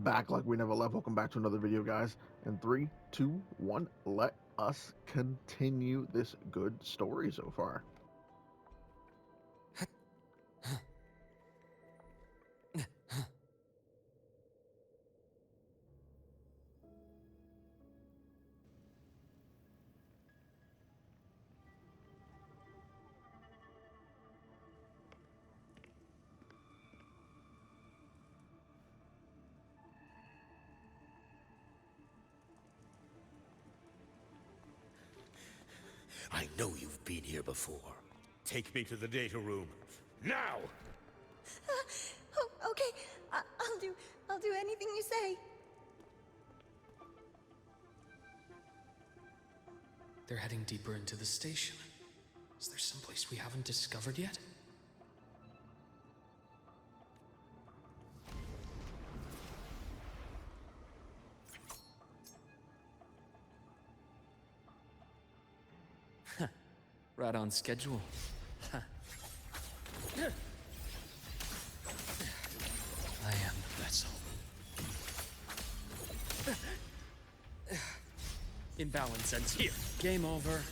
back like we never left. Welcome back to another video, guys. In 3, 2, 1, let us continue this good story so far. I know you've been here before. Take me to the data room. Now! Okay. I'll do anything you say. They're heading deeper into the station. Is there someplace we haven't discovered yet? Right on schedule. I am the vessel. Imbalance ends here. Game over.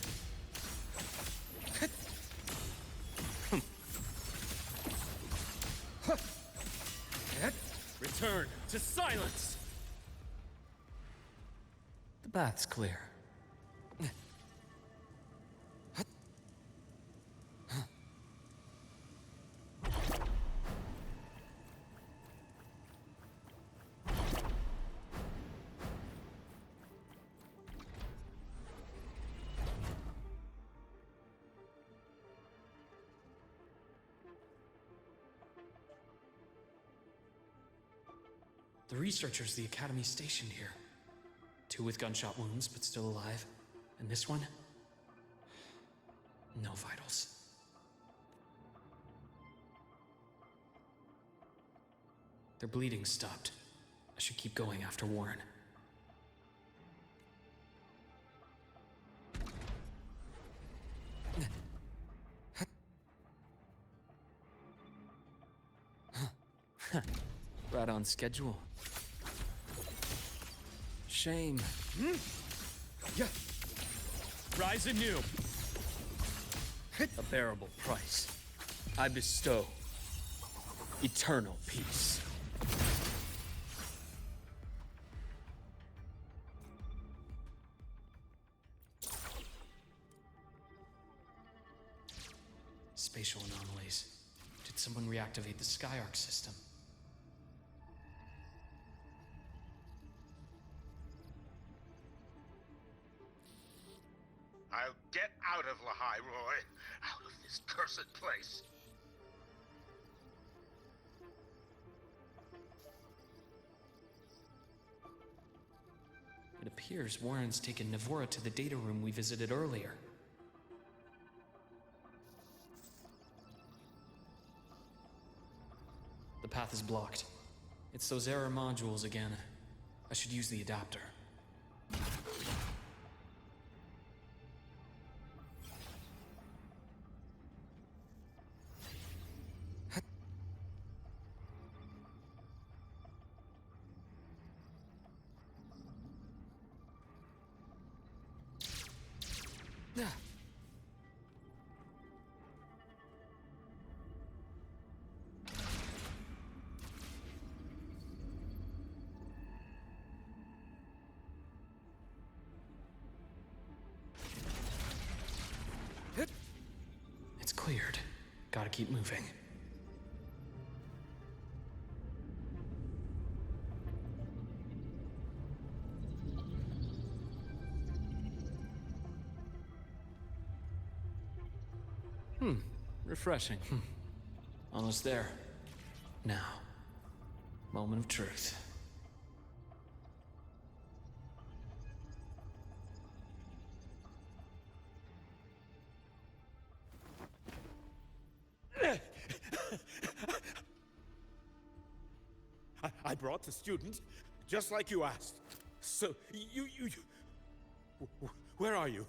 Return to silence. The bath's clear. The researchers the Academy stationed here. 2 with gunshot wounds, but still alive. And this one? No vitals. Their bleeding stopped. I should keep going after Warren. Right on schedule. Shame. Yeah. Rise anew. A bearable price. I bestow eternal peace. Spatial anomalies. Did someone reactivate the Skyarc system? I'll get out of Lahai, Roy. Out of this cursed place. It appears Warren's taken Navora to the data room we visited earlier. The path is blocked. It's those error modules again. I should use the adapter. It's cleared. Gotta keep moving. Refreshing. Almost there. Now, moment of truth. I brought the student, just like you asked. So, you... Where are you?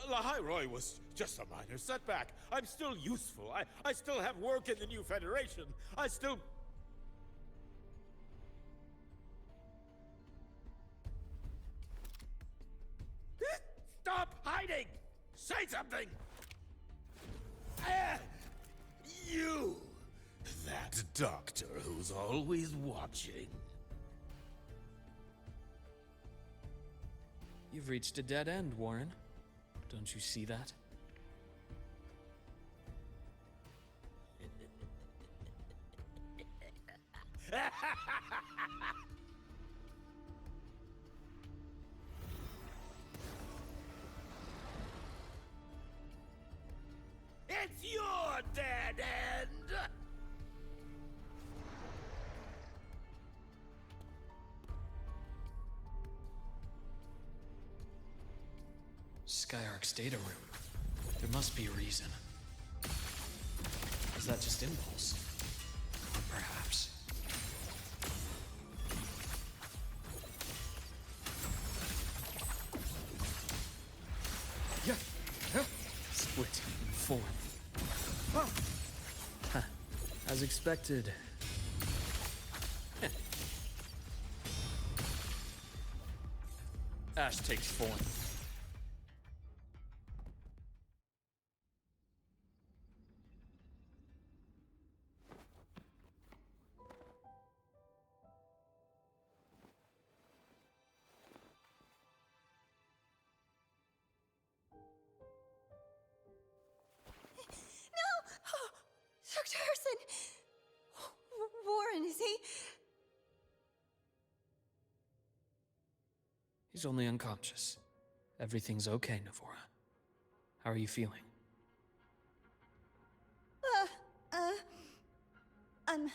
Lahai Roy was just a minor setback. I'm still useful. I still have work in the new Federation. I still... Say something! Ah, you! That doctor who's always watching. You've reached a dead end, Warren. Don't you see that? It's your dead end! Skyark's data room. There must be a reason. Is that just impulse? Or perhaps... Yeah! Split in four. Huh. As expected. Ash takes form. Dr. Harrison! Warren, is he? He's only unconscious. Everything's okay, Navora. How are you feeling? I'm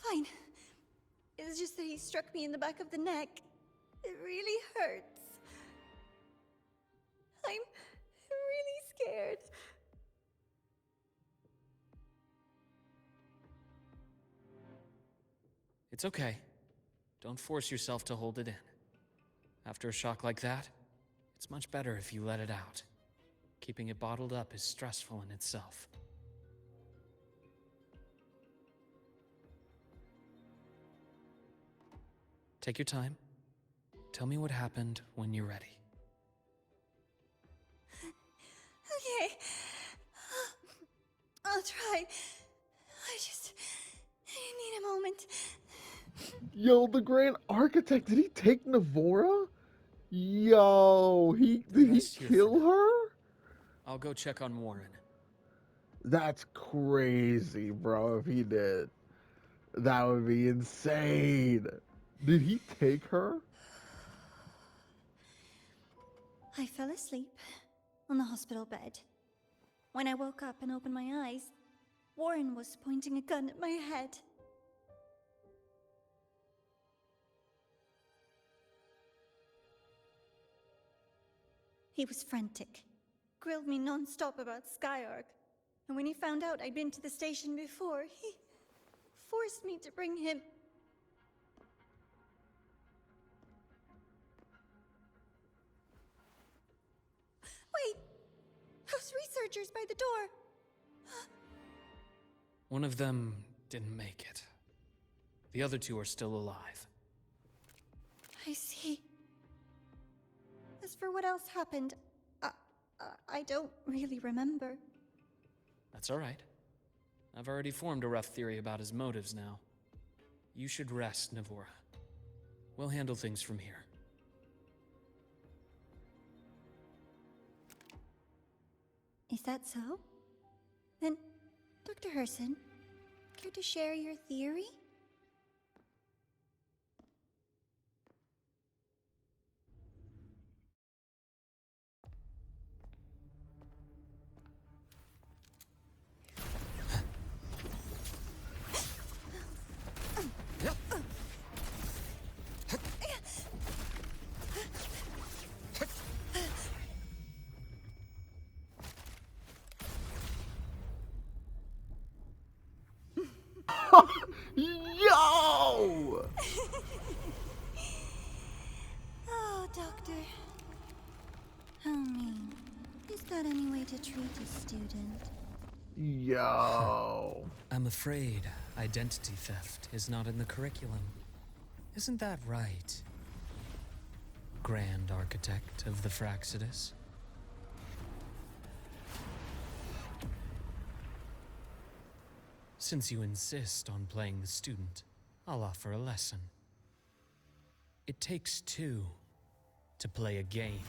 fine. It's just that he struck me in the back of the neck. It really hurts. I'm really scared. It's okay. Don't force yourself to hold it in. After a shock like that, it's much better if you let it out. Keeping it bottled up is stressful in itself. Take your time. Tell me what happened when you're ready. Okay. I'll try. I need a moment. Yo, the Grand Architect, did he take Navora? Yo, did he Rest here for kill now. her? I'll go check on Warren. That's crazy, bro, if he did. That would be insane. Did he take her? I fell asleep on the hospital bed. When I woke up and opened my eyes, Warren was pointing a gun at my head. He was frantic, grilled me non-stop about Skyark, and when he found out I'd been to the station before, he forced me to bring him. Wait! Those researchers by the door! One of them didn't make it. The other two are still alive. I see. As for what else happened, I don't really remember. That's all right. I've already formed a rough theory about his motives now. You should rest, Navora. We'll handle things from here. Is that so? Then, Dr. Herson, care to share your theory? Yo! Oh, Doctor. How mean. Is that any way to treat a student? Yo. I'm afraid identity theft is not in the curriculum. Isn't that right, Grand Architect of the Fraxidus? Since you insist on playing the student, I'll offer a lesson. It takes two to play a game.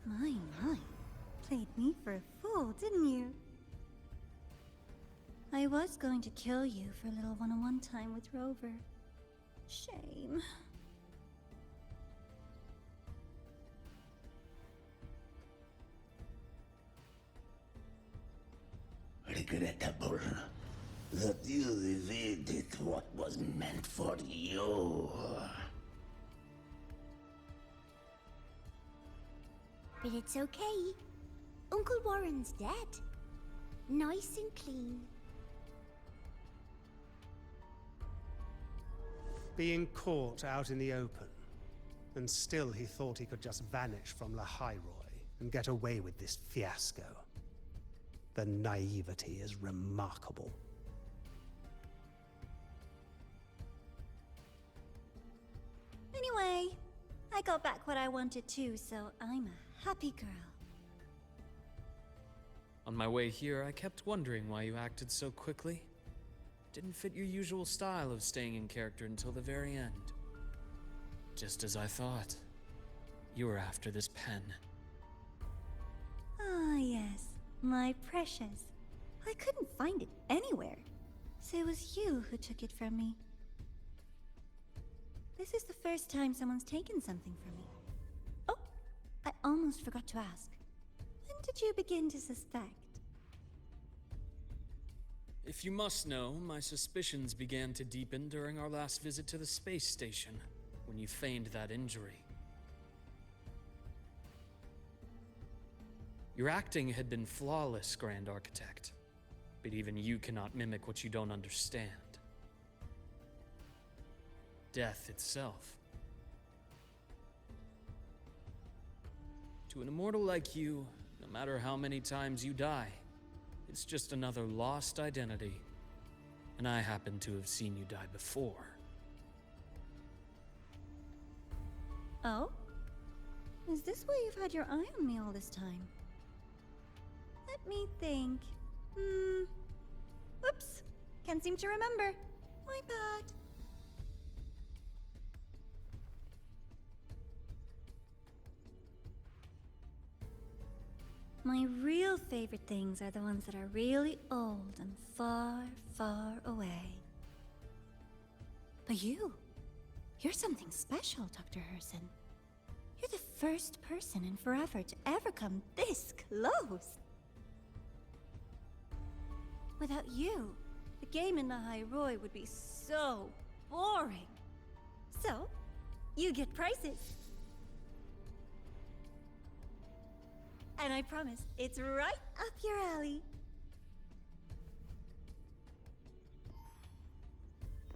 My, played me for a fool, didn't you? I was going to kill you for a little one-on-one time with Rover. Shame. Regrettable that you evaded what was meant for you. But it's okay. Uncle Warren's dead. Nice and clean. Being caught out in the open, and still he thought he could just vanish from La Hyroi and get away with this fiasco. The naivety is remarkable. Anyway, I got back what I wanted too, so I'm a happy girl. On my way here, I kept wondering why you acted so quickly. Didn't fit your usual style of staying in character until the very end. Just as I thought. You were after this pen. Ah, yes. My precious. I couldn't find it anywhere. So it was you who took it from me. This is the first time someone's taken something from me. Oh, I almost forgot to ask. When did you begin to suspect? If you must know, my suspicions began to deepen during our last visit to the space station, when you feigned that injury. Your acting had been flawless, Grand Architect, but even you cannot mimic what you don't understand. Death itself. To an immortal like you, no matter how many times you die, it's just another lost identity. And I happen to have seen you die before. Oh? Is this why you've had your eye on me all this time? Let me think. Oops. Can't seem to remember. My bad. My real favorite things are the ones that are really old and far, far away. But you're something special, Dr. Herson. You're the first person in forever to ever come this close. Without you, the game in the Hyroi would be so boring. So, you get prizes. And I promise, it's right up your alley.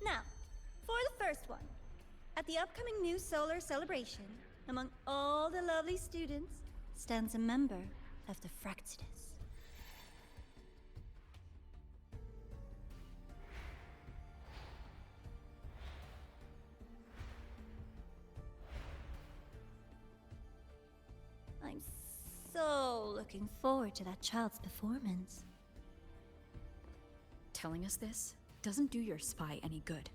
Now, for the first one. At the upcoming new solar celebration, among all the lovely students, stands a member of the Fractidus. I'm so looking forward to that child's performance. Telling us this doesn't do your spy any good.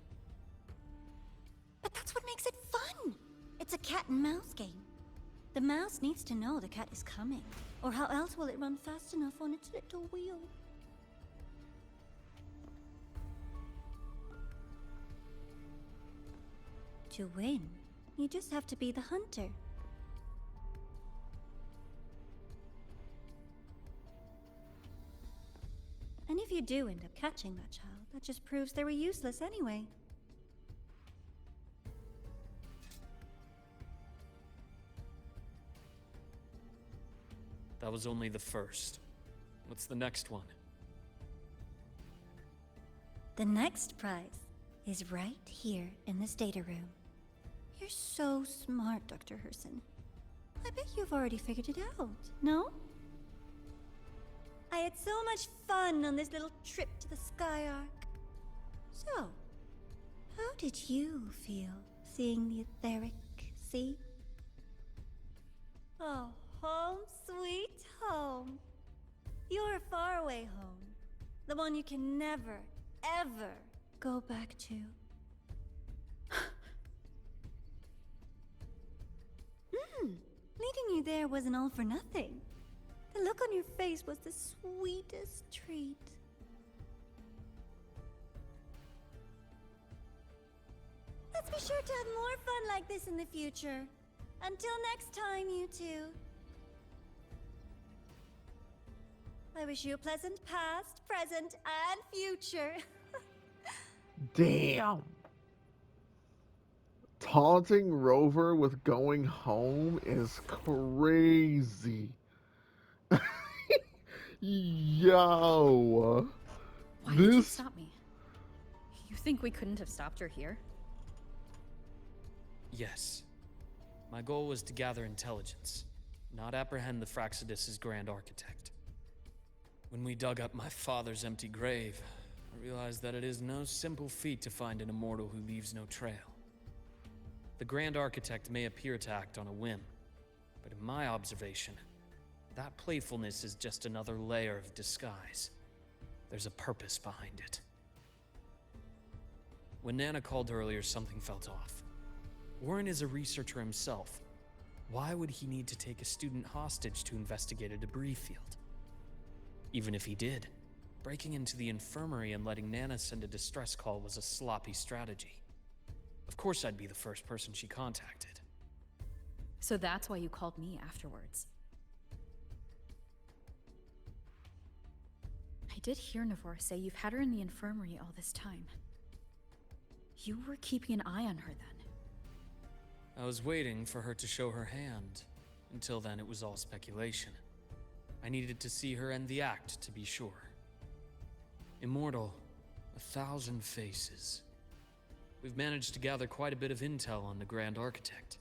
But that's what makes it fun! It's a cat and mouse game. The mouse needs to know the cat is coming, or how else will it run fast enough on its little wheel? To win, you just have to be the hunter. And if you do end up catching that child, that just proves they were useless anyway. That was only the first. What's the next one? The next prize is right here in this data room. You're so smart, Dr. Herson. I bet you've already figured it out, no? I had so much fun on this little trip to the Sky Arc. So, how did you feel seeing the etheric sea? Oh, home sweet home. Your faraway home. The one you can never, ever go back to. Leading you there wasn't all for nothing. The look on your face was the sweetest treat. Let's be sure to have more fun like this in the future. Until next time, you two. I wish you a pleasant past, present, and future. Damn. Taunting Rover with going home is crazy. Yo. Why did you This stop me? You think we couldn't have stopped her here? Yes. My goal was to gather intelligence, not apprehend the Fraxidus' grand architect. When we dug up my father's empty grave, I realized that it is no simple feat to find an immortal who leaves no trail. The Grand Architect may appear to act on a whim, but in my observation, that playfulness is just another layer of disguise. There's a purpose behind it. When Nana called earlier, something felt off. Warren is a researcher himself. Why would he need to take a student hostage to investigate a debris field? Even if he did, breaking into the infirmary and letting Nana send a distress call was a sloppy strategy. Of course I'd be the first person she contacted. So that's why you called me afterwards. I did hear Navor say you've had her in the infirmary all this time. You were keeping an eye on her then. I was waiting for her to show her hand. Until then, it was all speculation. I needed to see her end the act, to be sure. Immortal, 1,000 faces. We've managed to gather quite a bit of intel on the Grand Architect.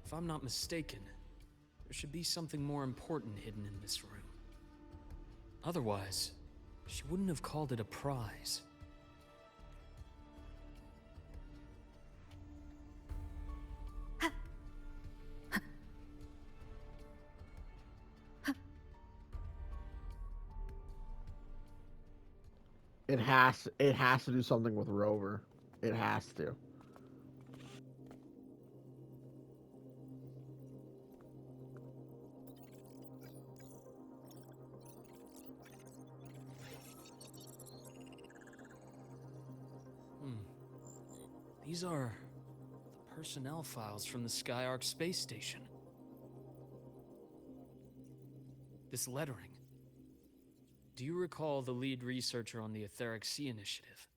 If I'm not mistaken, there should be something more important hidden in this room. Otherwise, she wouldn't have called it a prize. it has to do something with Rover. It has to. These are the personnel files from the Skyark space station. This lettering. Do you recall the lead researcher on the Etheric Sea Initiative?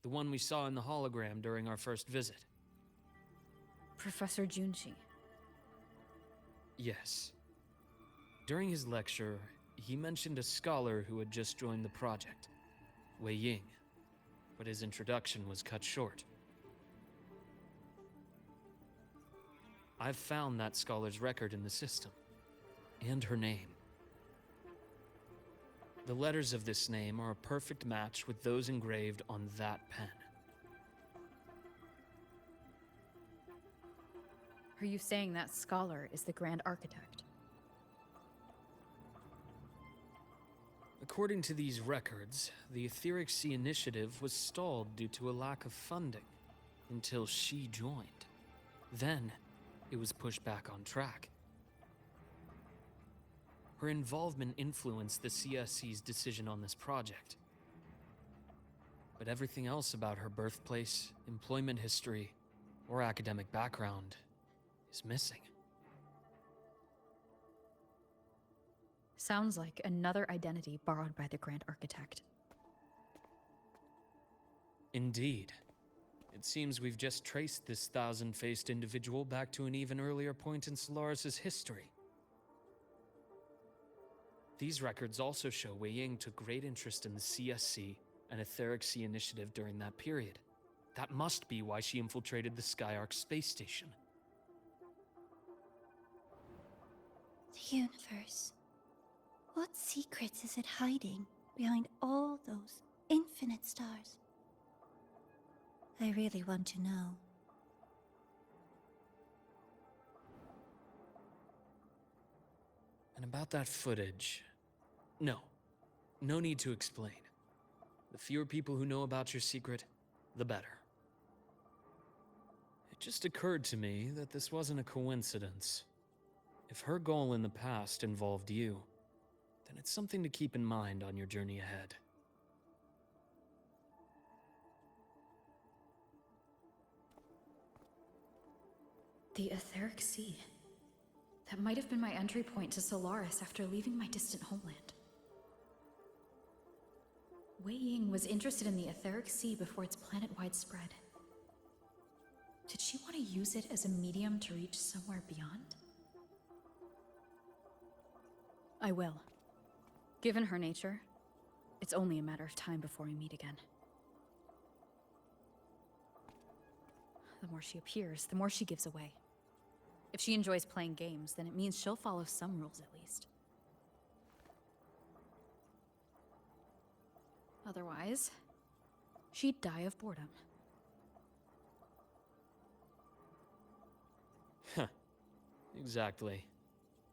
The one we saw in the hologram during our first visit? Professor Junshi. Yes. During his lecture, he mentioned a scholar who had just joined the project, Wei Ying, but his introduction was cut short. I've found that scholar's record in the system, and her name. The letters of this name are a perfect match with those engraved on that pen. Are you saying that scholar is the Grand Architect? According to these records, the Etheric Sea Initiative was stalled due to a lack of funding until she joined. Then, it was pushed back on track. Her involvement influenced the CSC's decision on this project. But everything else about her birthplace, employment history, or academic background is missing. Sounds like another identity borrowed by the Grand Architect. Indeed. It seems we've just traced this 1,000-faced individual back to an even earlier point in Solaris' history. These records also show Wei Ying took great interest in the CSC and Etheric Sea Initiative during that period. That must be why she infiltrated the Skyark space station. The universe. What secrets is it hiding behind all those infinite stars? I really want to know. about that footage. No. No need to explain. The fewer people who know about your secret, the better. It just occurred to me that this wasn't a coincidence. If her goal in the past involved you, then it's something to keep in mind on your journey ahead. The Etheric Sea. That might have been my entry point to Solaris after leaving my distant homeland. Wei Ying was interested in the Etheric Sea before its planet-wide spread. Did she want to use it as a medium to reach somewhere beyond? I will. Given her nature, it's only a matter of time before we meet again. The more she appears, the more she gives away. If she enjoys playing games, then it means she'll follow some rules at least. Otherwise, she'd die of boredom. Exactly.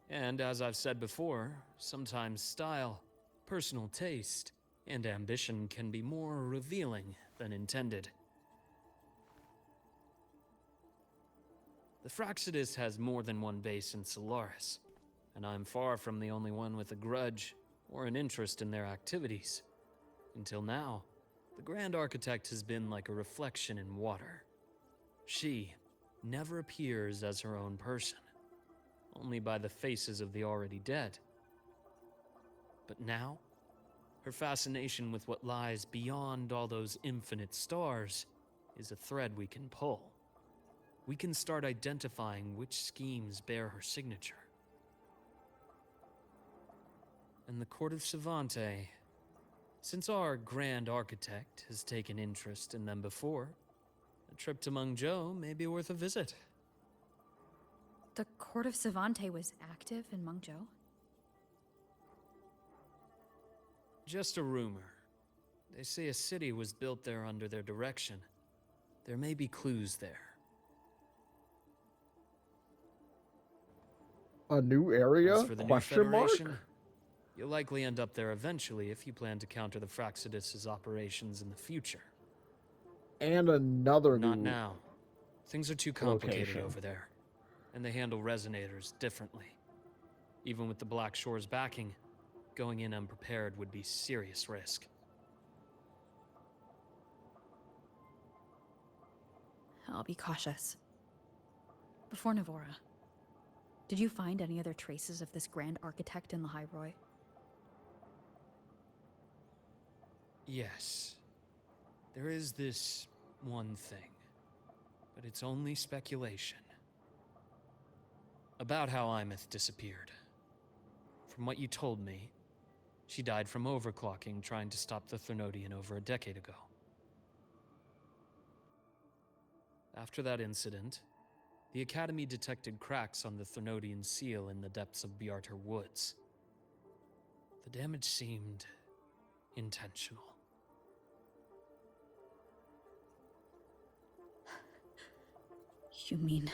And as I've said before, sometimes style, personal taste, and ambition can be more revealing than intended. The Fractsidus has more than one base in Solaris, and I'm far from the only one with a grudge or an interest in their activities. Until now, the Grand Architect has been like a reflection in water. She never appears as her own person, only by the faces of the already dead. But now, her fascination with what lies beyond all those infinite stars is a thread we can pull. We can start identifying which schemes bear her signature. And the Court of Savante, since our Grand Architect has taken interest in them before, a trip to Mengzhou may be worth a visit. The Court of Savante was active in Mengzhou? Just a rumor. They say a city was built there under their direction. There may be clues there. A new area? As for the new Question mark? Federation, you'll likely end up there eventually if you plan to counter the Fractsidus' operations in the future. And another Not new now. Things are too complicated location. over there, and they handle resonators differently. Even with the Black Shore's backing, going in unprepared would be serious risk. I'll be cautious. Before Navora, did you find any other traces of this Grand Architect in the High Roy? Yes. There is this one thing, but it's only speculation. About how Imeth disappeared. From what you told me, she died from overclocking trying to stop the Thernodian over a decade ago. After that incident, the Academy detected cracks on the Thernodian seal in the depths of Biarter Woods. The damage seemed intentional. You mean...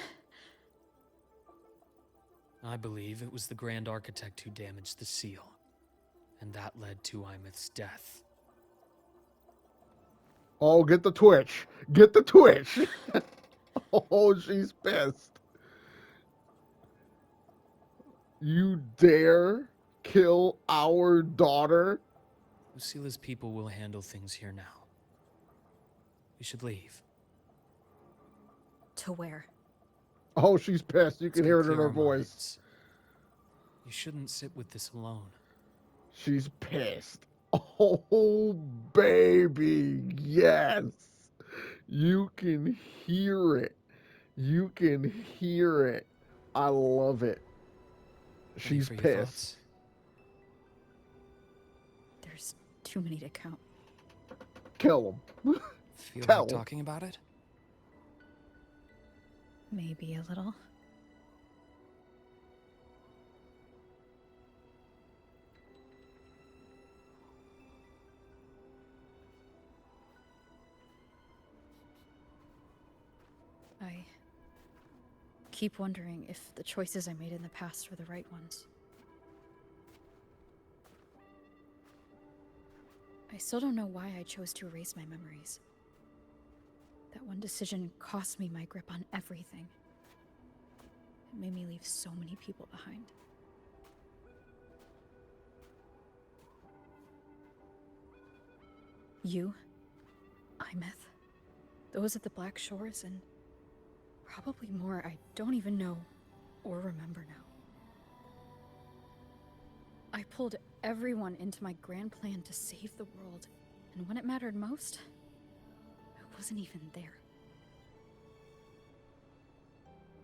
I believe it was the Grand Architect who damaged the seal, and that led to Imeth's death. Oh, get the Twitch. Get the Twitch. Oh, she's pissed. You dare kill our daughter? Lucila's people will handle things here now. We should leave. To where? Oh, she's pissed. You Let's can go hear it in clear her our voice. minds. You shouldn't sit with this alone. She's pissed. Oh, baby. Yes. You can hear it. You can hear it. I love it. Ready She's for your pissed. thoughts? There's too many to count. Kill him. Feel Tell like him. talking about it? Maybe a little. I keep wondering if the choices I made in the past were the right ones. I still don't know why I chose to erase my memories. That one decision cost me my grip on everything. It made me leave so many people behind. You, Imeth, those at the Black Shores, and probably more I don't even know or remember now. I pulled everyone into my grand plan to save the world, and when it mattered most, I wasn't even there.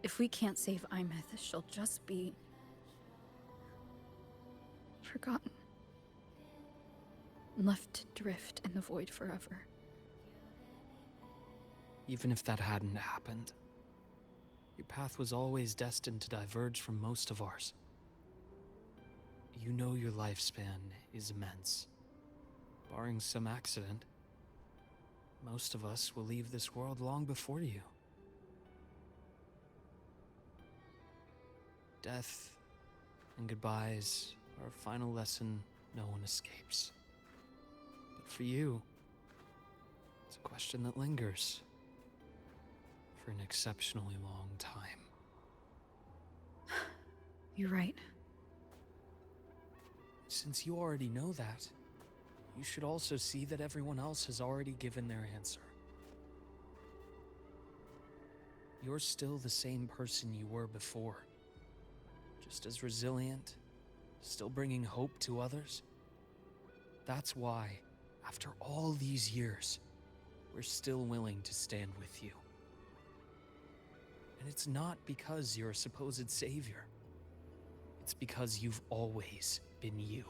If we can't save Imeth, she'll just be forgotten. Left to drift in the void forever. Even if that hadn't happened, your path was always destined to diverge from most of ours. You know your lifespan is immense. Barring some accident, most of us will leave this world long before you. Death and goodbyes are a final lesson no one escapes. But for you, it's a question that lingers for an exceptionally long time. You're right. Since you already know that, you should also see that everyone else has already given their answer. You're still the same person you were before. Just as resilient, still bringing hope to others. That's why, after all these years, we're still willing to stand with you. And it's not because you're a supposed savior. It's because you've always been you.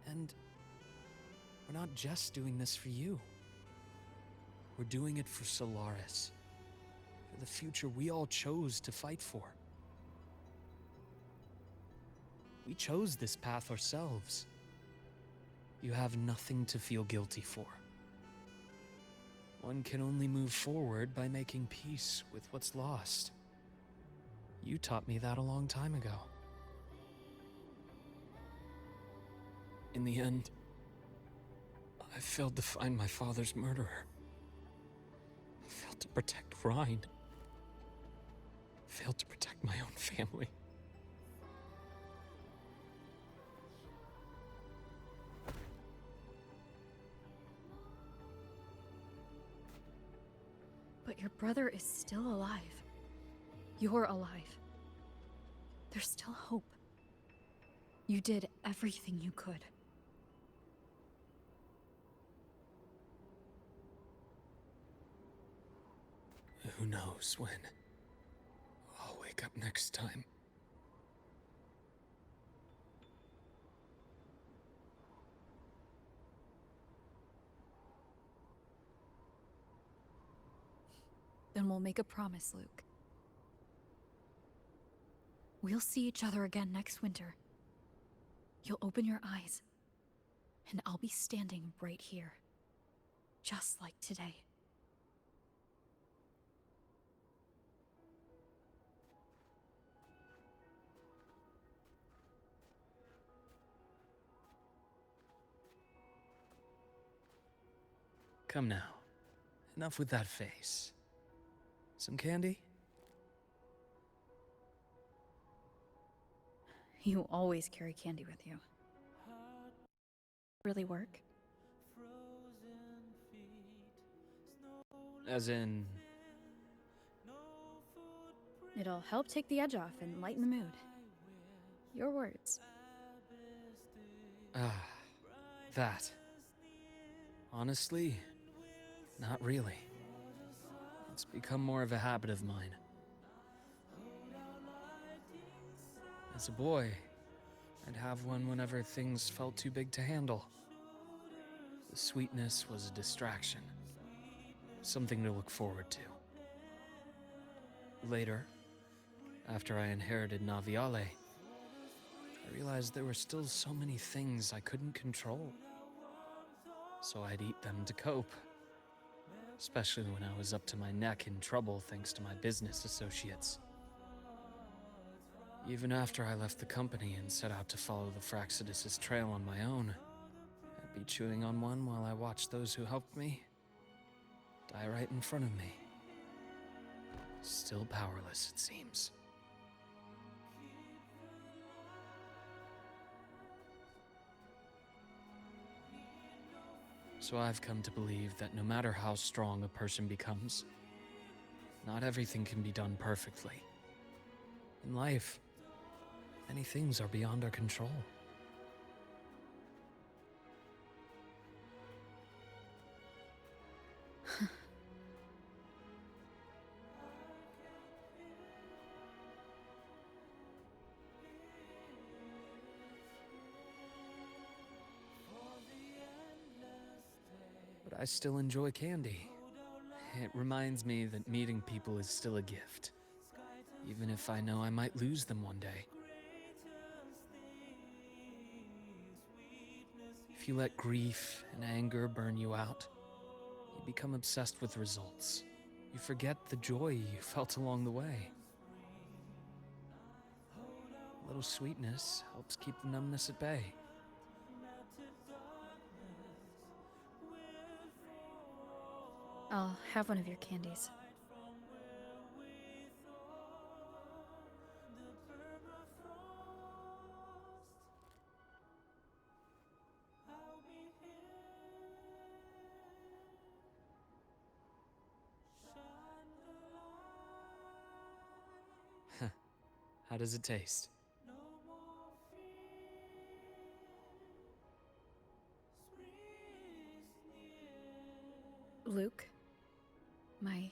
And we're not just doing this for you. We're doing it for Solaris. For the future we all chose to fight for. We chose this path ourselves. You have nothing to feel guilty for. One can only move forward by making peace with what's lost. You taught me that a long time ago. In the end, I failed to find my father's murderer. I failed to protect Rhine. I failed to protect my own family. But your brother is still alive. You're alive. There's still hope. You did everything you could. Who knows when I'll wake up next time. Then we'll make a promise, Luke. We'll see each other again next winter. You'll open your eyes, and I'll be standing right here. Just like today. Come now. Enough with that face. Some candy? You always carry candy with you. Really work? As in... It'll help take the edge off and lighten the mood. Your words. That. Honestly, not really. It's become more of a habit of mine. As a boy, I'd have one whenever things felt too big to handle. The sweetness was a distraction. Something to look forward to. Later, after I inherited Naviale, I realized there were still so many things I couldn't control. So I'd eat them to cope. Especially when I was up to my neck in trouble thanks to my business associates. Even after I left the company and set out to follow the Fraxidus' trail on my own, I'd be chewing on one while I watched those who helped me die right in front of me. Still powerless, it seems. So I've come to believe that no matter how strong a person becomes, not everything can be done perfectly. In life, many things are beyond our control. But I still enjoy candy. It reminds me that meeting people is still a gift, even if I know I might lose them one day. If you let grief and anger burn you out, you become obsessed with results. You forget the joy you felt along the way. A little sweetness helps keep the numbness at bay. I'll have one of your candies. How does it taste? Luke, my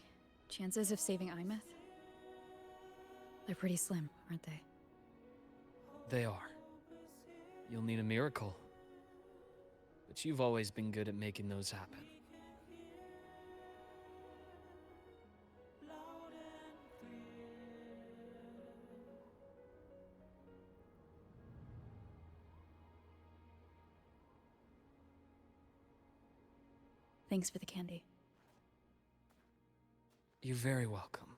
chances of saving Imeth? They're pretty slim, aren't they? They are. You'll need a miracle. But you've always been good at making those happen. Thanks for the candy. You're very welcome.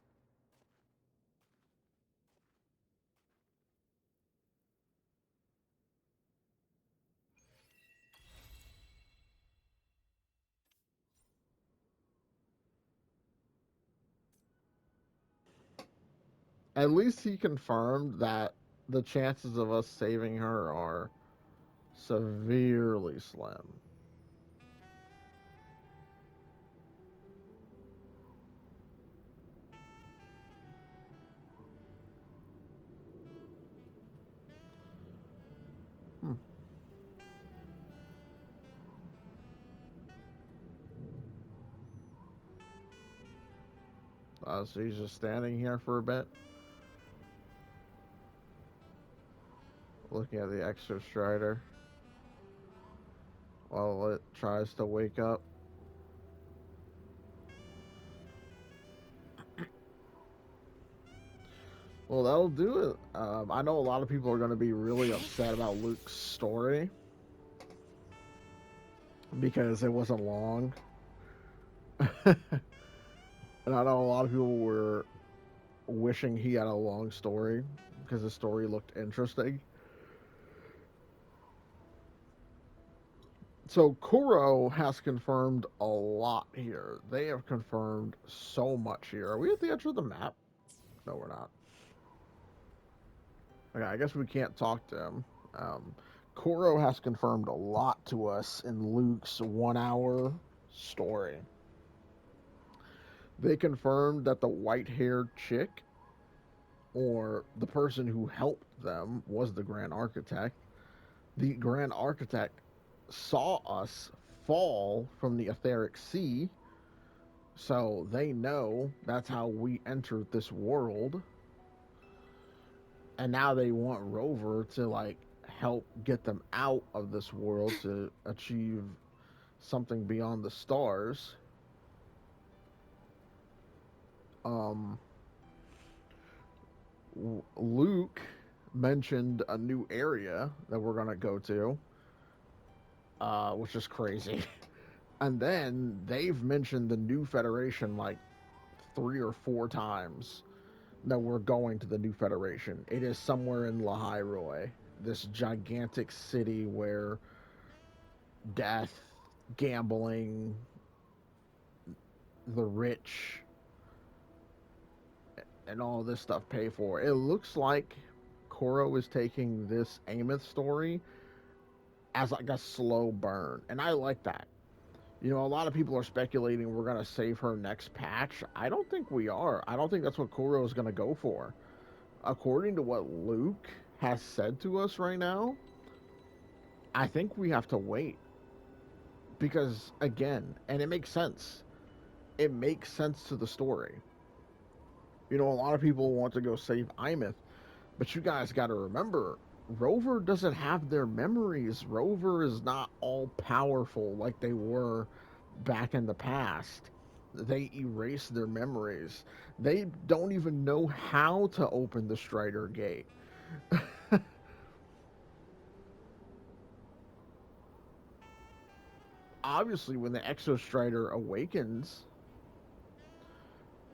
At least he confirmed that the chances of us saving her are severely slim. Hmm. So he's just standing here for a bit, looking at the extra strider while it tries to wake up. Well, that'll do it. I know a lot of people are going to be really upset about Luke's story because it wasn't long. And I know a lot of people were wishing he had a long story because the story looked interesting. So Kuro has confirmed a lot here. They have confirmed so much here. Are we at the edge of the map? No, we're not. Okay, I guess we can't talk to him. Kuro has confirmed a lot to us in Luke's 1 hour story. They confirmed that the white haired chick, or the person who helped them, was the Grand Architect. The Grand Architect saw us fall from the etheric sea, so they know that's how we entered this world. And now they want Rover to like help get them out of this world to achieve something beyond the stars. Um, Luke mentioned a new area that we're gonna go to, which is crazy. And then they've mentioned the new Federation like 3 or 4 times. No, we're going to the New Federation. It is somewhere in Lahiroi, this gigantic city where death, gambling, the rich, and all this stuff pay for. It looks like Koro is taking this Ameth story as like a slow burn, and I like that. You know, a lot of people are speculating we're gonna save her next patch. I don't think we are. I don't think that's what Koro is gonna go for. According to what Luuk has said to us right now, I think we have to wait because again, and it makes sense. It makes sense to the story. You know, a lot of people want to go save Imeth, but you guys got to remember, Rover doesn't have their memories. Rover is not all powerful like they were back in the past. They erase their memories. They don't even know how to open the Strider Gate. Obviously, when the Exo Strider awakens,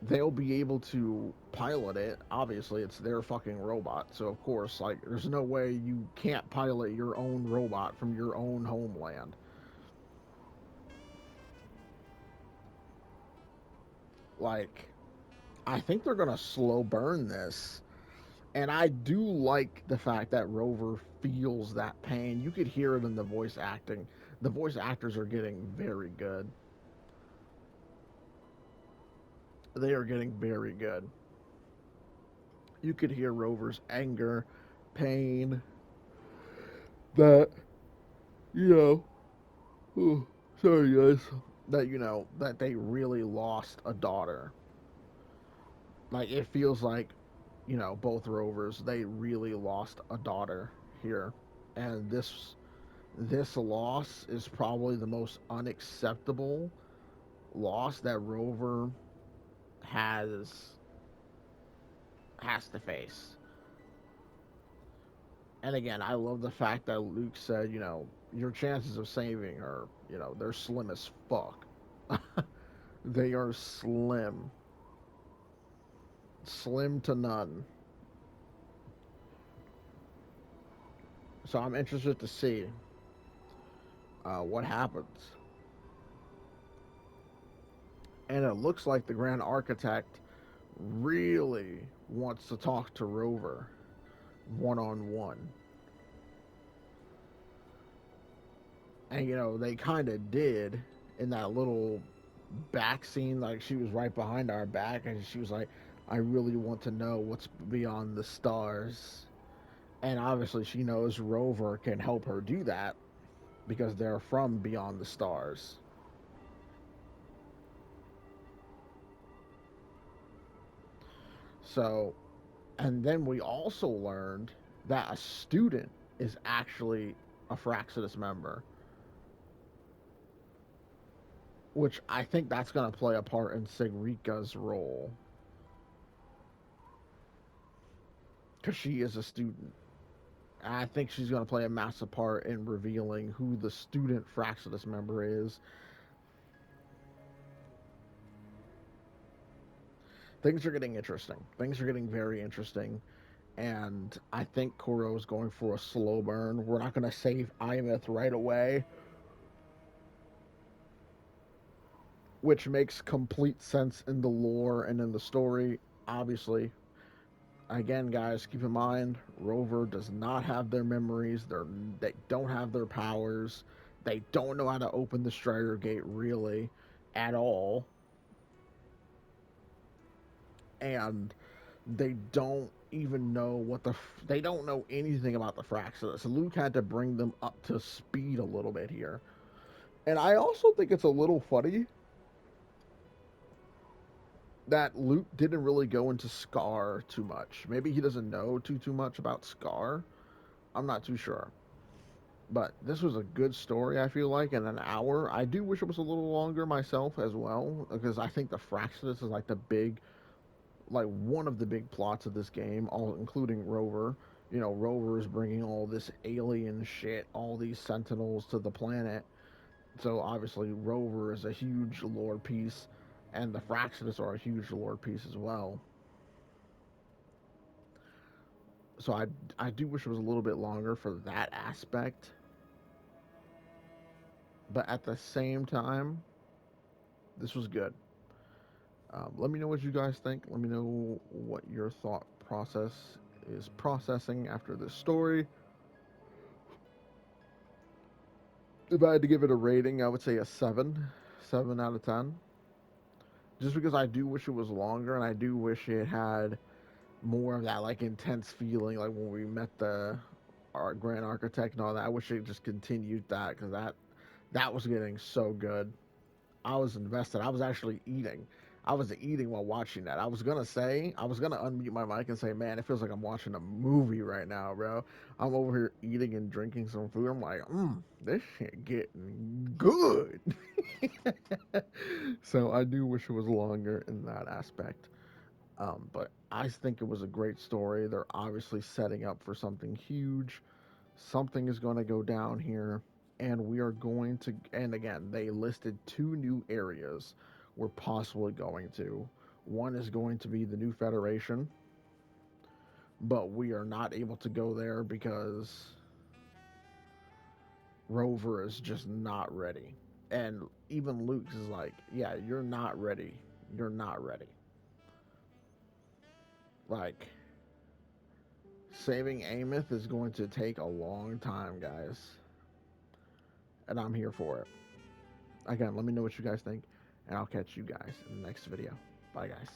they'll be able to pilot it. Obviously, it's their fucking robot. So, of course, like, there's no way you can't pilot your own robot from your own homeland. Like, I think they're going to slow burn this. And I do like the fact that Rover feels that pain. You could hear it in the voice acting. The voice actors are getting very good. They are getting very good. You could hear Rover's anger, pain, that, you know, oh, sorry guys, that, you know, that they really lost a daughter. Like, it feels like, you know, both Rovers, they really lost a daughter here. And this loss is probably the most unacceptable loss that Rover has to face. And again, I love the fact that Luuk said, you know, your chances of saving her, you know, they're slim as fuck. They are slim. Slim to none. So I'm interested to see what happens. And it looks like the Grand Architect really wants to talk to Rover one on one. And, you know, they kind of did in that little back scene. Like, she was right behind our back, and she was like, I really want to know what's beyond the stars. And obviously, she knows Rover can help her do that because they're from beyond the stars. So, and then we also learned that a student is actually a Fraxidus member, which I think that's going to play a part in Sigrika's role because she is a student. I think she's going to play a massive part in revealing who the student Fraxidus member is. Things are getting interesting. Things are getting very interesting. And I think Koro is going for a slow burn. We're not going to save Imeth right away, which makes complete sense in the lore and in the story, obviously. Again, guys, keep in mind, Rover does not have their memories. They don't have their powers. They don't know how to open the Strider Gate really at all. And they don't even know they don't know anything about the Fraxidus. So Luuk had to bring them up to speed a little bit here. And I also think it's a little funny that Luuk didn't really go into Scar too much. Maybe he doesn't know too much about Scar. I'm not too sure. But this was a good story, I feel like, in an hour. I do wish it was a little longer myself as well, because I think the Fraxidus is like the big, like one of the big plots of this game, all including Rover. You know, Rover is bringing all this alien shit, all these sentinels to the planet. So obviously, Rover is a huge lore piece, and the Fraxidus are a huge lore piece as well. So I do wish it was a little bit longer for that aspect, but at the same time, this was good. Let me know what you guys think. Let me know what your thought process is processing after this story. If I had to give it a rating, I would say a 7 out of 10. Just because I do wish it was longer, and I do wish it had more of that like intense feeling, like when we met the our grand architect and all that. I wish it just continued that, because that was getting so good. I was invested. I was actually eating. I was eating while watching that. I was gonna unmute my mic and say, man, it feels like I'm watching a movie right now, bro. I'm over here eating and drinking some food. I'm like, this shit getting good. So I do wish it was longer in that aspect. But I think it was a great story. They're obviously setting up for something huge. Something is going to go down here, and we are going to. And again, they listed 2 new areas we're possibly going to. One is going to be the new Federation, but we are not able to go there because Rover is just not ready. And even Luke is like, yeah, you're not ready. You're not ready. Like, saving Ameth is going to take a long time, guys. And I'm here for it. Again, let me know what you guys think, and I'll catch you guys in the next video. Bye, guys.